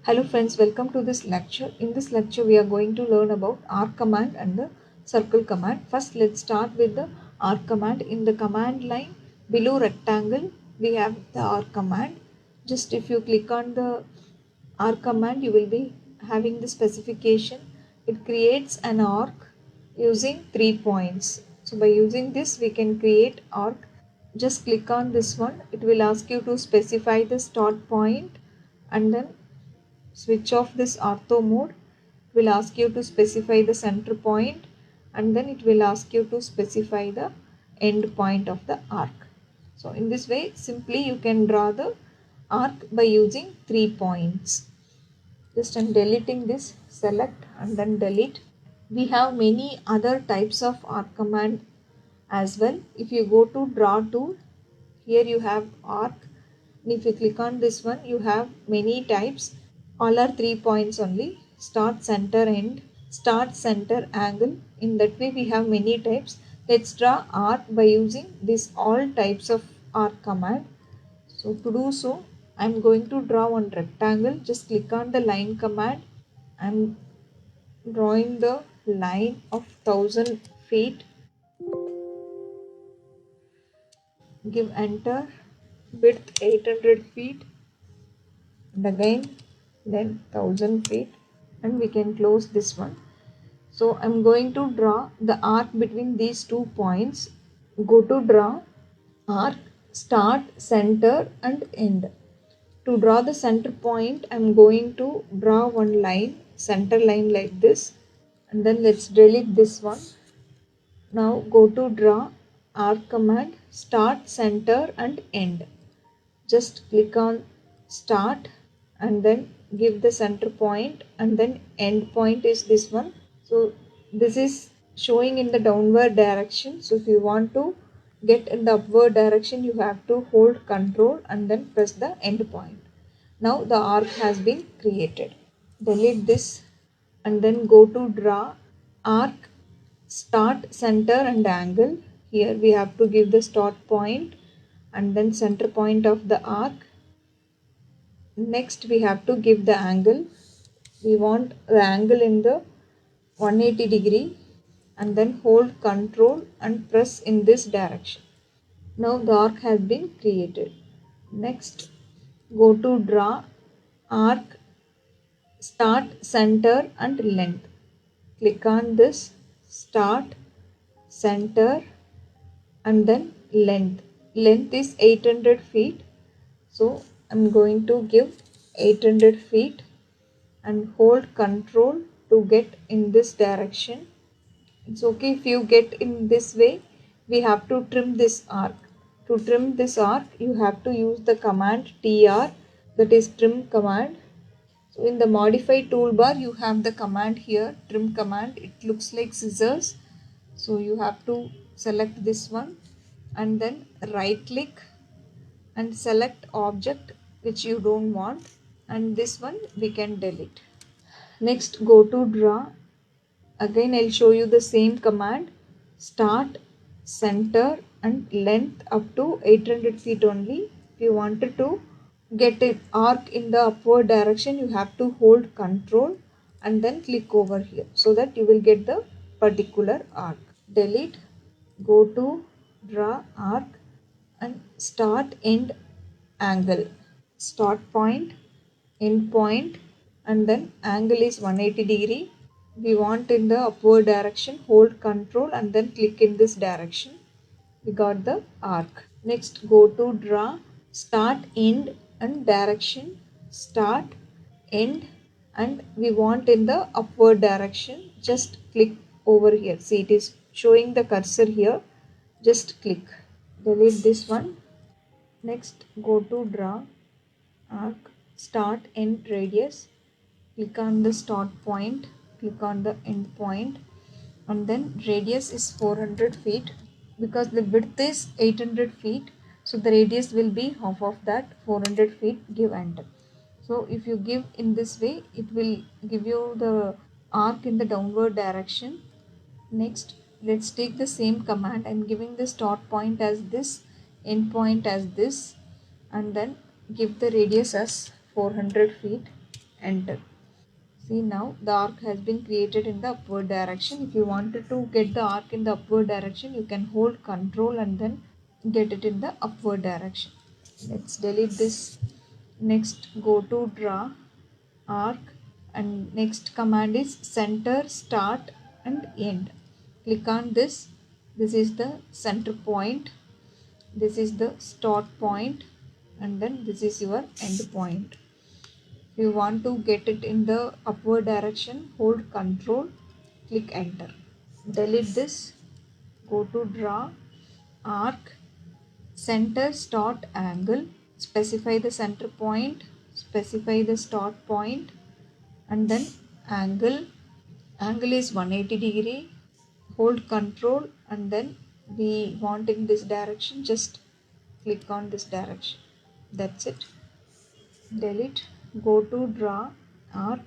Hello friends, welcome to this lecture. In this lecture, we are going to learn about arc command and the circle command. First, let's start with the arc command. In the command line below rectangle, we have the arc command. Just if you click on the arc command, you will be having the specification. It creates an arc using 3 points. So by using this, we can create arc. Just click on this one. It will ask you to specify the start point and then switch off this ortho mode. It will ask you to specify the center point and then it will ask you to specify the end point of the arc. So in this way simply you can draw the arc by using 3 points. Just I'm deleting this, select and then delete. We have many other types of arc command as well. If you go to draw tool, here you have arc, and if you click on this one you have many types. All are 3 points only: start, center, end, start, center, angle. In that way we have many types. Let's draw arc by using this all types of arc command. So to do so, I'm going to draw one rectangle. Just click on the line command. I'm drawing the line of 1000 feet. Give enter. Width 800 feet. And again then 1000 feet. And we can close this one. So I'm going to draw the arc between these 2 points. Go to draw, arc, start, center and end. To draw the center point, I'm going to draw one line, center line like this. And then let's delete this one. Now go to draw, arc command, start, center and end. Just click on start and then give the center point and then end point is this one. So this is showing in the downward direction. So if you want to get in the upward direction, you have to hold Control and then press the end point. Now the arc has been created. Delete this and then go to draw, arc, start, center and angle. Here we have to give the start point and then center point of the arc. Next we have to give the angle. We want the angle in the 180 degree and then hold Control and press in this direction. Now the arc has been created. Next go to draw, arc, start, center and length. Click on this, start, center and then length. Length is 800 feet. So I'm going to give 800 feet and hold Control to get in this direction. It's okay if you get in this way. We have to trim this arc. To trim this arc, you have to use the command TR, that is trim command. So in the modify toolbar, you have the command here, trim command. It looks like scissors. So you have to select this one and then right click and select object which you don't want, and this one we can delete. Next go to draw. Again I'll show you the same command, start, center and length up to 800 feet only. If you wanted to get an arc in the upward direction, you have to hold Control and then click over here so that you will get the particular arc. Delete, go to draw, arc and start, end, angle. Start point, end point and then angle is 180 degree. We want in the upward direction, hold Control and then click in this direction. We got the arc. Next go to draw, start, end and direction, start, end and we want in the upward direction. Just click over here. See, it is showing the cursor here. Just click. Delete this one. Next go to draw, arc, start, end, radius. Click on the start point, click on the end point and then radius is 400 feet because the width is 800 feet. So the radius will be half of that, 400 feet. Give enter. So if you give in this way, it will give you the arc in the downward direction. Next let's take the same command. I'm giving the start point as this, end point as this and then give the radius as 400 feet. enter. See, now the arc has been created in the upward direction. If you wanted to get the arc in the upward direction, you can hold Control and then get it in the upward direction. Let's delete this. Next, go to Draw, Arc, and next command is Center, Start and End. Click on this. This is the center point. This is the start point, and then this is your end point. If you want to get it in the upward direction, hold Control, click Enter. Delete this. Go to Draw, Arc, Center, Start, Angle. Specify the center point, specify the start point, and then angle. Angle is 180°. Hold Control and then we want in this direction, just click on this direction. That's it. Delete. Go to Draw, Arc,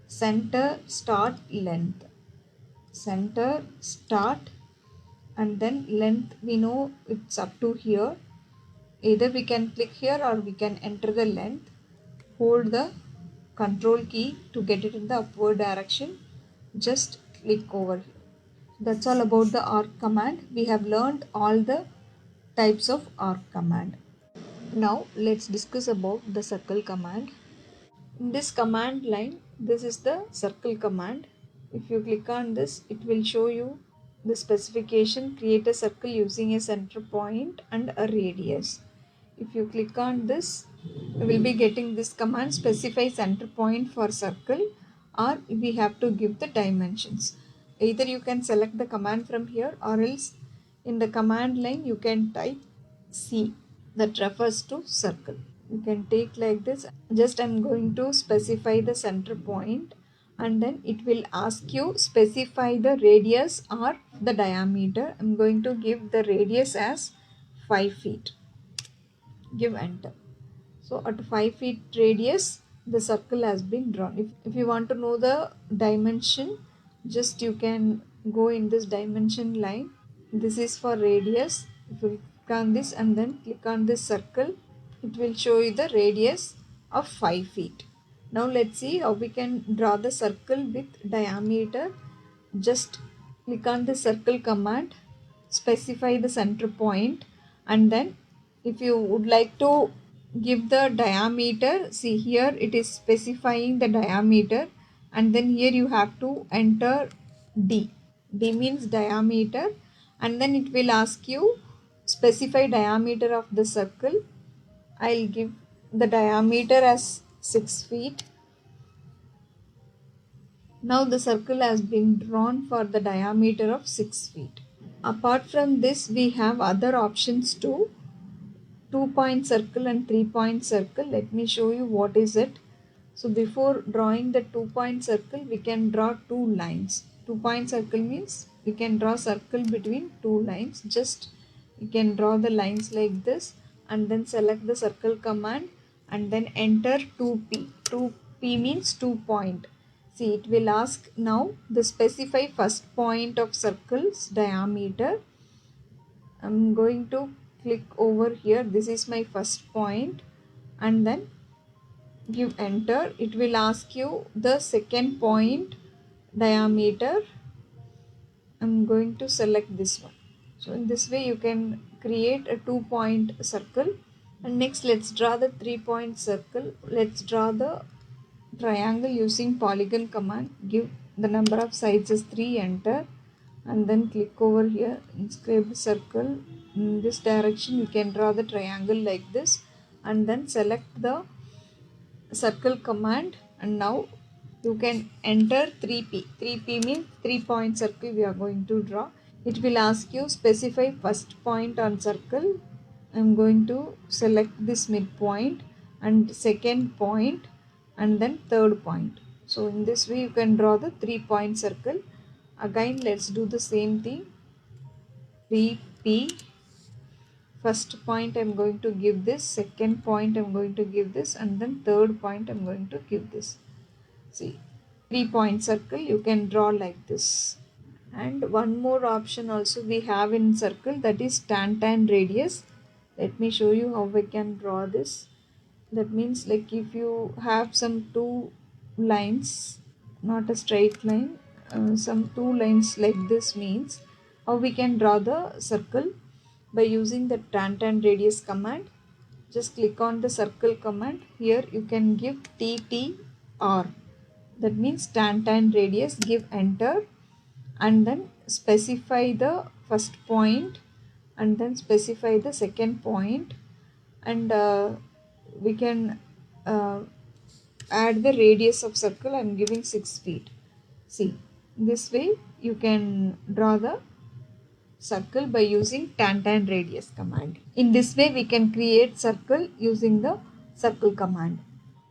Center, Start, Length. Center, Start, and then length, we know it's up to here. Either we can click here or we can enter the length. Hold the Control key to get it in the upward direction. Just click over here. That's all about the arc command. We have learned all the types of arc command. Now let's discuss about the circle command. In this command line, this is the circle command. If you click on this, it will show you the specification. Create a circle using a center point and a radius. If you click on this, you will be getting this command, specify center point for circle, or we have to give the dimensions. Either you can select the command from here, or else in the command line you can type C, that refers to circle. You can take like this. Just I'm going to specify the center point, and then it will ask you specify the radius or the diameter. I'm going to give the radius as 5 feet. Give enter. So at 5 feet radius, the circle has been drawn. If you want to know the dimension, just you can go in this dimension line. This is for radius. If you click on this and then click on this circle, it will show you the radius of 5 feet. Now let's see how we can draw the circle with diameter. Just click on the circle command, specify the center point, and then if you would like to give the diameter, see here it is specifying the diameter, and then here you have to enter D. D means diameter, and then it will ask you specify diameter of the circle. I'll give the diameter as 6 feet. Now the circle has been drawn for the diameter of 6 feet. Apart from this, we have other options too. 2-point circle and 3-point circle. Let me show you what is it. So before drawing the 2-point circle, we can draw 2 lines. 2-point circle means we can draw circle between 2 lines. Just you can draw the lines like this and then select the circle command and then enter 2P. 2P means 2 point. See, it will ask now the specify first point of circle's diameter. I'm going to click over here. This is my first point, and then give enter. It will ask you the second point diameter. I'm going to select this one. So in this way you can create a 2-point circle. And next let's draw the 3-point circle. Let's draw the triangle using polygon command. Give the number of sides as 3, enter, and then click over here, inscribe circle. In this direction you can draw the triangle like this, and then select the circle command, and now you can enter 3P. 3P means 3-point circle we are going to draw. It will ask you specify first point on circle. I'm going to select this midpoint and second point and then third point. So in this way you can draw the 3-point circle. Again let's do the same thing. 3P. First point I'm going to give this, second point I'm going to give this, and then third point I'm going to give this. See, 3-point circle you can draw like this. And one more option also we have in circle, that is tan radius. Let me show you how we can draw this. That means like if you have some two lines, not a straight line, some two lines like this, means how we can draw the circle by using the tan radius command. Just click on the circle command. Here you can give TTR, that means tan radius. Give enter and then specify the first point and then specify the second point, and we can uh, add the radius of circle. I'm giving 6 feet. See, this way you can draw the circle by using tan radius command. In this way we can create circle using the circle command.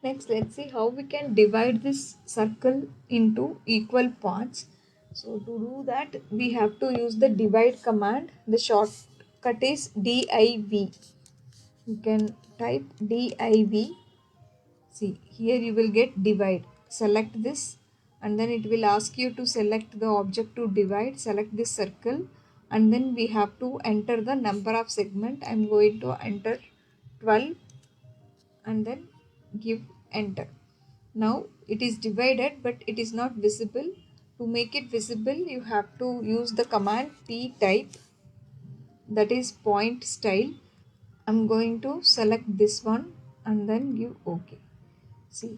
Next, let's see how we can divide this circle into equal parts. So to do that, we have to use the divide command. The shortcut is div. You can type div. See, here you will get divide. Select this and then it will ask you to select the object to divide. Select this circle and then we have to enter the number of segment. I am going to enter 12 and then give enter. Now it is divided but it is not visible. To make it visible, you have to use the command ptype, that is point style. I'm going to select this one and then give OK. See,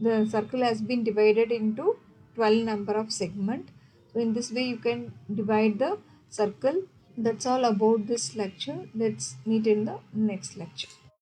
the circle has been divided into 12 number of segment. So in this way you can divide the circle. That's all about this lecture. Let's meet in the next lecture.